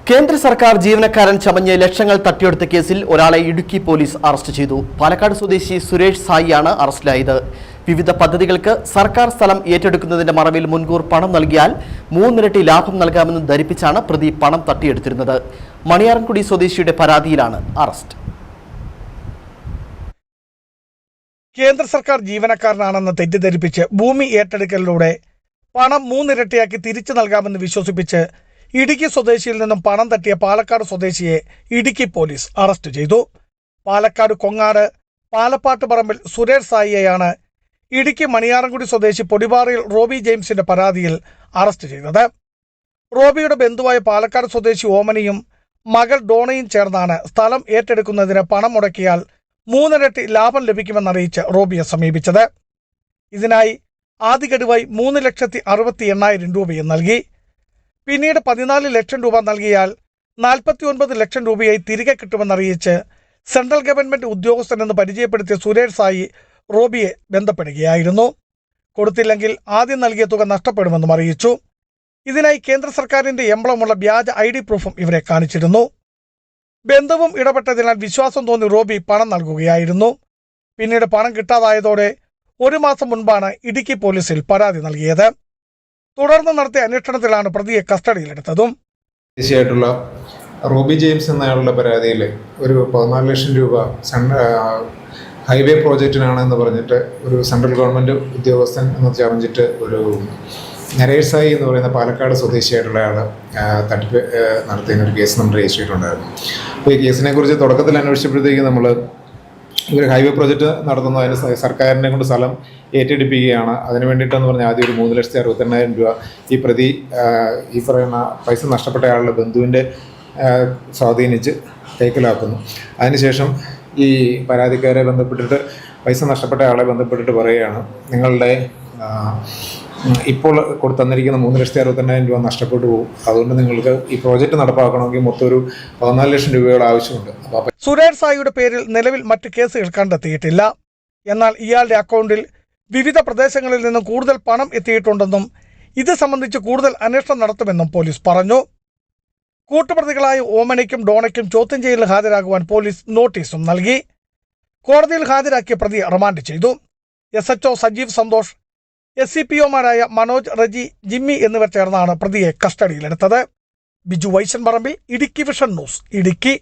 കേന്ദ്ര സർക്കാർ ജീവനക്കാരൻ ചമഞ്ഞ് ലക്ഷങ്ങൾ തട്ടിയെടുത്ത കേസിൽ ഒരാളെ ഇടുക്കി പോലീസ് അറസ്റ്റ് ചെയ്തു. പാലക്കാട് സ്വദേശി സുരേഷ് സായിയാണ് അറസ്റ്റിലായത്. വിവിധ പദ്ധതികൾക്ക് സർക്കാർ സ്ഥലം ഏറ്റെടുക്കുന്നതിന്റെ മറവിൽ മുൻകൂർ പണം നൽകിയാൽ 3 ഇരട്ടി ലാഭം നൽകാമെന്ന് ധരിപ്പിച്ചാണ് പ്രതി പണം തട്ടിയെടുത്തിരുന്നത്. മണിയാറൻകുടി സ്വദേശിയുടെ പരാതിയിലാണ് അറസ്റ്റ്. കേന്ദ്ര സർക്കാർ ജീവനക്കാരനാണെന്ന് തെറ്റിദ്ധരിപ്പിച്ച് ഭൂമി ഏറ്റെടുക്കലിലൂടെ പണം 3 ഇരട്ടിയാക്കി തിരിച്ചു നൽകാമെന്ന് വിശ്വസിപ്പിച്ച് ഇടുക്കി സ്വദേശിയിൽ നിന്നും പണം തട്ടിയ പാലക്കാട് സ്വദേശിയെ ഇടുക്കി പോലീസ് അറസ്റ്റ് ചെയ്തു. പാലക്കാട് കൊങ്ങാട് പാലപ്പാട്ട് പറമ്പിൽ സുരേഷ് സായിയെയാണ് ഇടുക്കി മണിയാറൻകുടി സ്വദേശി പൊടിപാറയിൽ റോബി ജെയിംസിന്റെ പരാതിയിൽ അറസ്റ്റ് ചെയ്തത്. റോബിയുടെ ബന്ധുവായ പാലക്കാട് സ്വദേശി ഓമനിയും മകൾ ഡോണയും ചേർന്നാണ് സ്ഥലം ഏറ്റെടുക്കുന്നതിന് പണം മുടക്കിയാൽ 3 ഇരട്ടി ലാഭം ലഭിക്കുമെന്നറിയിച്ച് റോബിയെ സമീപിച്ചത്. ഇതിനായി ആദ്യ ഗഡുവായി 3,68,000 രൂപയും നൽകി. പിന്നീട് 14 ലക്ഷം രൂപ നൽകിയാൽ 49 ലക്ഷം രൂപയായി തിരികെ കിട്ടുമെന്നറിയിച്ച് സെൻട്രൽ ഗവൺമെന്റ് ഉദ്യോഗസ്ഥനെന്ന് പരിചയപ്പെടുത്തിയ സുരേഷ് സായി റോബിയെ ബന്ധപ്പെടുകയായിരുന്നു. കൊടുത്തില്ലെങ്കിൽ ആദ്യം നൽകിയ തുക നഷ്ടപ്പെടുമെന്നും അറിയിച്ചു. ഇതിനായി കേന്ദ്ര സർക്കാരിന്റെ എംബ്ലമുള്ള വ്യാജ ID പ്രൂഫും ഇവരെ കാണിച്ചിരുന്നു. ബന്ധുവും ഇടപെട്ടതിനാൽ വിശ്വാസം തോന്നി റോബി പണം നൽകുകയായിരുന്നു. പിന്നീട് പണം കിട്ടാതായതോടെ 1 മാസം മുൻപാണ് ഇടുക്കി പോലീസിൽ പരാതി നൽകിയത്. തുടർന്ന് നടത്തിയ അന്വേഷണത്തിലാണ് പ്രതിയെ കസ്റ്റഡിയിലെടുത്തതും. ദേശീയമായിട്ടുള്ള റോബി ജെയിംസ് എന്നയാളുടെ പരാതിയിൽ ഒരു 14 ലക്ഷം രൂപ ഹൈവേ പ്രോജക്റ്റിനാണെന്ന് പറഞ്ഞിട്ട് ഒരു സെൻട്രൽ ഗവൺമെൻറ് ഉദ്യോഗസ്ഥൻ എന്ന് ചമഞ്ഞിട്ട് ഒരു നരേഷ് സായി എന്ന് പറയുന്ന പാലക്കാട് സ്വദേശിയായിട്ടുള്ള ആൾ തട്ടിപ്പ് നടത്തിയൊരു കേസ് നമ്മൾ രജിസ്റ്റർ ചെയ്തിട്ടുണ്ടായിരുന്നു. അപ്പോൾ ഈ കേസിനെ കുറിച്ച് തുടക്കത്തിൽ അന്വേഷിച്ചപ്പോഴത്തേക്ക് നമ്മൾ ഇവർ ഹൈവേ പ്രോജക്റ്റ് നടത്തുന്നു, അതിന് സർക്കാരിനെ കൊണ്ട് സ്ഥലം ഏറ്റെടുപ്പിക്കുകയാണ്. അതിന് വേണ്ടിയിട്ടെന്ന് പറഞ്ഞാൽ ആദ്യം ഒരു 3,68,000 രൂപ ഈ പ്രതി ഈ പറയുന്ന പൈസ നഷ്ടപ്പെട്ട ആളുടെ ബന്ധുവിൻ്റെ സ്വാധീനിച്ച് കൈക്കലാക്കുന്നു. അതിനുശേഷം ഈ പരാതിക്കാരെ ബന്ധപ്പെട്ടിട്ട് പൈസ നഷ്ടപ്പെട്ട ആളെ ബന്ധപ്പെട്ടിട്ട് പറയുകയാണ്, നിങ്ങളുടെ ഇപ്പോൾ തന്നിരിക്കുന്ന 3,68,000 രൂപ നഷ്ടപ്പെട്ടു പോകും. അതുകൊണ്ട് നിങ്ങൾക്ക് ഈ പ്രോജക്റ്റ് നടപ്പാക്കണമെങ്കിൽ മൊത്തം ഒരു 14 ലക്ഷം രൂപയുടെ ആവശ്യമുണ്ട്. സുരേഷ് സായിയുടെ പേരിൽ നിലവിൽ മറ്റ് കേസുകൾ കണ്ടെത്തിയിട്ടില്ല. എന്നാൽ ഇയാളുടെ അക്കൗണ്ടിൽ വിവിധ പ്രദേശങ്ങളിൽ നിന്നും കൂടുതൽ പണം എത്തിയിട്ടുണ്ടെന്നും ഇത് സംബന്ധിച്ച് കൂടുതൽ അന്വേഷണം നടത്തുമെന്നും പോലീസ് പറഞ്ഞു. കൂട്ടുപ്രതികളായ ഓമനയ്ക്കും ഡോണയ്ക്കും ചോദ്യം ചെയ്യലിൽ ഹാജരാകുവാൻ പോലീസ് നോട്ടീസും നൽകി. കോടതിയിൽ ഹാജരാക്കിയ പ്രതിയെ റിമാൻഡ് ചെയ്തു. SHO സജീവ് സന്തോഷ്, SCPOമാരായ മനോജ്, റജി, ജിമ്മി എന്നിവർ ചേർന്നാണ് പ്രതിയെ കസ്റ്റഡിയിലെടുത്തത്. ബിജു വൈശൻ പറമ്പിൽ, ഇടുക്കി വിഷൻ ന്യൂസ്, ഇടുക്കി.